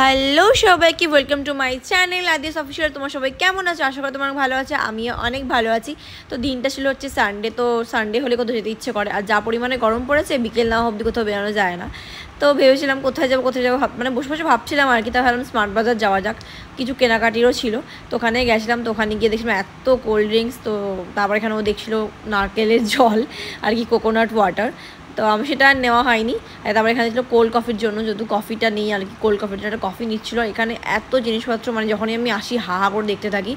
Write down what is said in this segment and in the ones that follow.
Hello সবাইকে, welcome to my channel Adis official. তোমার সবাই কেমন আছো? আশা করি তোমার ভালো আছে, আমিও অনেক ভালো আছি। তো দিনটা ছিল হচ্ছে সানডে, তো সানডে হলে কোথাও যেতে ইচ্ছে করে, আর যা পরিমাণে গরম পড়েছে বিকেল না অবধি কোথাও বেরোনো যায় না। তো ভেবেছিলাম কোথায় যাবো মানে বসে বসে ভাবছিলাম আর কি। তা ভাবলাম স্মার্ট বাজার যাওয়া যাক, কিছু কেনাকাটিরও ছিল। তো ওখানে গেছিলাম, তো ওখানে গিয়ে দেখছিলাম এত কোল্ড ড্রিঙ্কস। তো তারপর এখানেও দেখছিলো নারকেলের জল আর কি, কোকোনাট ওয়াটার। তো আমি সেটা আর নেওয়া হয়নি। তারপরে এখানে ছিল কোল্ড কফির জন্য, যেহেতু কফিটা নেই আর কি, কোল্ড কফির জন্য একটা কফি নিচ্ছিলো। এখানে এত জিনিসপত্র, মানে যখনই আমি আসি হা হা করে দেখতে থাকি।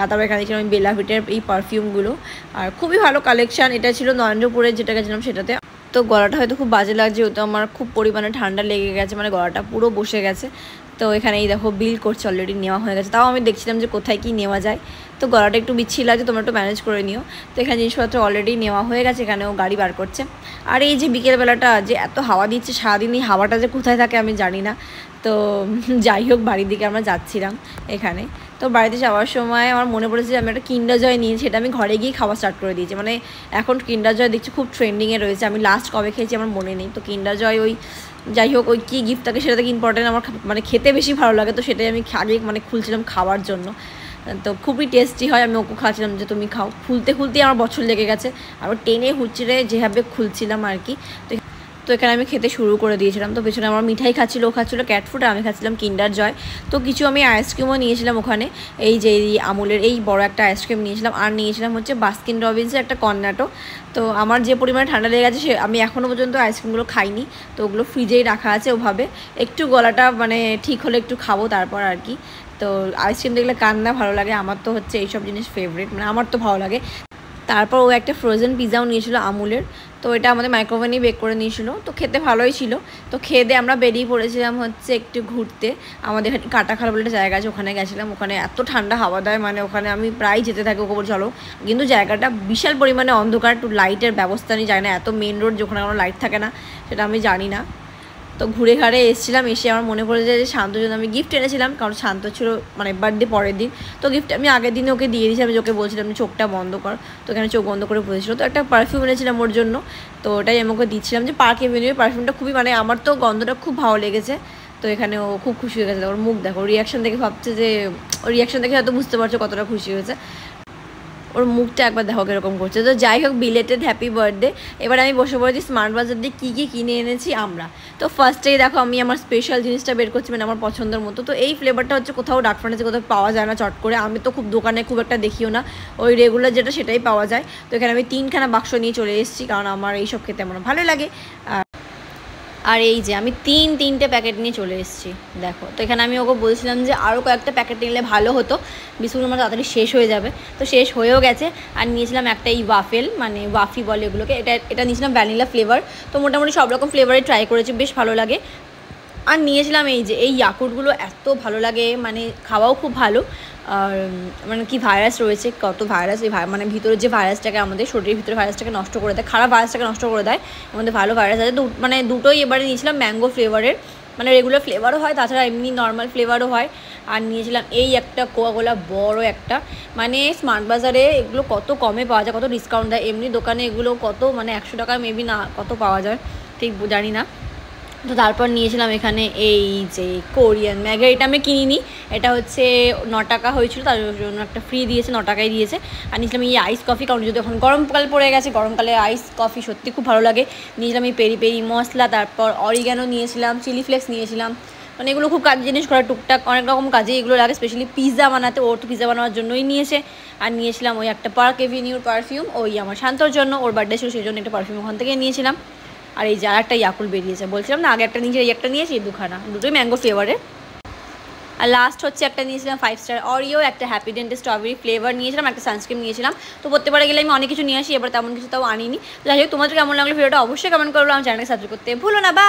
তারপরে এখানে ছিল আমি বেলা ভিটের এই পারফিউমগুলো, আর খুবই ভালো কালেকশান। এটা ছিল নরেন্দ্রপুরে যেটা গেছিলাম সেটাতে। তো গলাটা হয়তো খুব বাজে লাগছে, যেহেতু আমার খুব পরিমাণে ঠান্ডা লেগে গেছে, মানে গলাটা পুরো বসে গেছে। তো এখানে এই দেখো বিল করছে, অলরেডি নেওয়া হয়ে গেছে। তাও আমি দেখছিলাম যে কোথায় কী নেওয়া যায়। তো গলাটা একটু বিচ্ছিরি লাগছে, তোমরা একটু ম্যানেজ করে নিও। তো এখানে জিনিসপত্র অলরেডি নেওয়া হয়ে গেছে, এখানেও গাড়ি বার করছে। আর এই যে বিকেলবেলাটা যে এত হাওয়া দিচ্ছে, সারাদিন এই হাওয়াটা যে কোথায় থাকে আমি জানি না। তো যাই হোক, বাড়ির দিকে আমরা যাচ্ছিলাম এখানে। তো বাড়িতে যাওয়ার সময় আমার মনে পড়েছে যে আমি একটা কিন্ডার জয় নিয়েছি, সেটা আমি ঘরে গিয়ে খাওয়া স্টার্ট করে দিয়েছি। মানে এখন কিন্ডার জয় দেখছি খুব ট্রেন্ডিংয়ে রয়েছে। আমি লাস্ট কবে খেয়েছি আমার মনে নেই। তো কিন্ডার জয় ওই যাই হোক, ওই কী গিফট থাকে সেটা থেকে ইম্পর্টেন্ট, আমার মানে খেতে বেশি ভালো লাগে। তো সেটাই আমি আগে মানে খুলছিলাম খাওয়ার জন্য। তো খুবই টেস্টি হয়। আমি ওকে খাওয়াছিলাম যে তুমি খাও। খুলতেই আমার বছর লেগে গেছে, আবার টেনে হুচড়ে যেভাবে খুলছিলাম আর কি। তো এখানে আমি খেতে শুরু করে দিয়েছিলাম। তো পেছনে আমার মিঠাই খাচ্ছিলো, ও খাচ্ছিলো ক্যাট ফুড, আর আমি খাচ্ছিলাম কিন্ডার জয়। তো কিছু আমি আইসক্রিমও নিয়েছিলাম ওখানে, এই যে এই আমুলের এই বড় একটা আইসক্রিম নিয়েছিলাম, আর নিয়েছিলাম হচ্ছে বাস্কিন রবিন্সের একটা কর্নেটো। তো আমার যে পরিমাণে ঠান্ডা লেগে গেছে, সে আমি এখনও পর্যন্ত আইসক্রিমগুলো খাইনি। তো ওগুলো ফ্রিজেই রাখা আছে ওভাবে, একটু গলাটা মানে ঠিক হলে একটু খাবো তারপর আর কি। তো আইসক্রিম দেখলে কার না ভালো লাগে, আমার তো হচ্ছে এইসব জিনিস ফেভারিট, মানে আমার তো ভালো লাগে। তারপর ও একটা ফ্রোজেন পিৎজাও নিয়েছিল আমুলের। তো এটা আমাদের মাইক্রোওভেনেই বেক করে নিয়েছিল। তো খেতে ভালোই ছিল। তো খেয়ে দিয়ে আমরা বেরিয়ে পড়েছিলাম হচ্ছে একটু ঘুরতে। আমাদের এখানে কাটাখাল বলে একটা জায়গা আছে, ওখানে গেছিলাম। ওখানে এত ঠান্ডা হাওয়া দেয়, মানে ওখানে আমি প্রায় যেতে থাকি ওকে চলো। কিন্তু জায়গাটা বিশাল পরিমাণে অন্ধকার, একটু লাইটের ব্যবস্থা নেই, যায় না এত মেন রোড, যেখানে কোনো লাইট থাকে না সেটা আমি জানি না। তো ঘুরে ঘাড়ে এসেছিলাম, এসে আমার মনে পড়েছে যে শান্তর জন্য আমি গিফট এনেছিলাম, কারণ শান্ত ছিল মানে বার্থডে পরের দিন। তো গিফট আমি আগের দিনে ওকে দিয়ে দিয়েছি, আমি ওকে বলছিলাম যে চোখটা বন্ধ কর। তো এখানে চোখ বন্ধ করে বসেছিল। তো একটা পারফিউম এনেছিলাম ওর জন্য। তো ওটাই আমি ওকে দিচ্ছিলাম, যে পার্ক এভিনিউর পারফিউমটা খুবই, মানে আমার তো গন্ধটা খুব ভালো লেগেছে। তো এখানে ও খুব খুশি হয়ে গেছে। ওর মুখ দেখো, রিয়াকশান দেখে ভাবছে যে, ওর রিয়াকশান দেখে হয়তো বুঝতে পারছো কতটা খুশি হয়েছে। ওর মুখটা একবার দেখো কীরকম করছে। তো যাই হোক, বিলেটেড হ্যাপি বার্থডে। এবার আমি বসে পড়েছি স্মার্ট বাজার দিয়ে কী কী কিনে এনেছি আমরা। তো ফার্স্টেই দেখো আমি আমার স্পেশাল জিনিসটা বের করছি, মানে আমার পছন্দের মতো। তো এই ফ্লেভারটা হচ্ছে কোথাও ডার্ক ফ্যান্টাসি কোথাও পাওয়া যায় না চট করে, আমি তো খুব দোকানে খুব একটা দেখিও না, ওই রেগুলার যেটা সেটাই পাওয়া যায়। তো এখানে আমি 3খানা বাক্স নিয়ে চলে এসেছি, কারণ আমার এইসব খেতে আমার ভালো লাগে। আর এই যে আমি তিনটে প্যাকেট নিয়ে চলে এসেছি দেখো। তো এখানে আমি ওকে বলছিলাম যে আরও কয়েকটা প্যাকেট নিলে ভালো হতো, বিস্কুট আমার তাড়াতাড়ি শেষ হয়ে যাবে। তো শেষ হয়েও গেছে। আর নিয়েছিলাম একটা এই ওয়াফেল, মানে ওয়াফি বলে এগুলোকে, এটা নিয়েছিলাম ভ্যানিলা ফ্লেভার। তো মোটামুটি সব রকম ফ্লেভারে ট্রাই করেছি, বেশ ভালো লাগে। আর নিয়েছিলাম এই যে এই ইয়াকুর্টগুলো, এত ভালো লাগে, মানে খাওয়াও খুব ভালো। আর মানে কি ভাইরাস রয়েছে, কত ভাইরাস, এই মানে ভিতরে যে ভাইরাসটাকে, আমাদের শরীরের ভিতরে ভাইরাসটাকে নষ্ট করে দেয়, খারাপ ভাইরাসটাকে নষ্ট করে দেয়। এর মধ্যে ভালো ভাইরাস আছে। মানে দুটোই এবারে নিয়েছিলাম ম্যাঙ্গো ফ্লেভারের, মানে রেগুলার ফ্লেভারও হয়, তাছাড়া এমনি নর্মাল ফ্লেভারও হয়। আর নিয়েছিলাম এই একটা কোকাকোলা বড় একটা, মানে স্মার্ট বাজারে এগুলো কত কমে পাওয়া যায়, কত ডিসকাউন্ট দেয়। এমনি দোকানে এগুলো কত, মানে 100 টাকা মেবি না কত পাওয়া যায়, ঠিক জানি না। তো তারপর নিয়েছিলাম এখানে এই যে কোরিয়ান ম্যাগি, এটা আমি কিনিনি, এটা হচ্ছে 9 টাকা হয়েছিল, তার জন্য একটা ফ্রি দিয়েছে, 9 টাকায় দিয়েছে। আর নিয়েছিলাম এই আইস কফি, কারণ যদি এখন গরমকাল পড়ে গেছে, গরমকালে আইস কফি সত্যি খুব ভালো লাগে। নিয়েছিলাম এই পেরি পেরি মশলা, তারপর অরিগ্যানো নিয়েছিলাম, চিলি ফ্লেক্স নিয়েছিলাম। মানে এগুলো খুব কাজের জিনিস করে, টুকটাক অনেক রকম কাজে এগুলো লাগে, স্পেশালি পিৎজা বানাতে, ওর তো পিৎজা বানানোর জন্যই নিয়েছে। আর নিয়েছিলাম ওই একটা পার্ক এভিনিউর পারফিউম, ওই আমার শান্তর জন্য, ওর বার্থডে ছিল সেই জন্য একটা পারফিউম ওখান থেকে নিয়েছিলাম। আর এই যে আর একটা ইয়াকুল বেরিয়েছে, বলছিলাম না আগে একটা নিয়েছি, এই একটা নিয়েছি, এই দুটোই ম্যাঙ্গো ফ্লেভারের। আর লাস্ট হচ্ছে একটা নিয়েছিলাম 5 স্টার অরিও, একটা হ্যাপি ডেন্টে স্ট্রবেরি ফ্লেভার নিয়েছিলাম, একটা সানস্ক্রিন নিয়েছিলাম। তো প্রত্যেকবারে গেলে আমি অনেক কিছু নিয়ে আসি, এবার তেমন কিছু তাও আনিনি। যাই হোক, তোমাদের কেমন লাগলো ভিডিওটা অবশ্যই কমেন্ট করবো, আমার চ্যানেলকে সাবস্ক্রাইব করতে ভুলো না। বা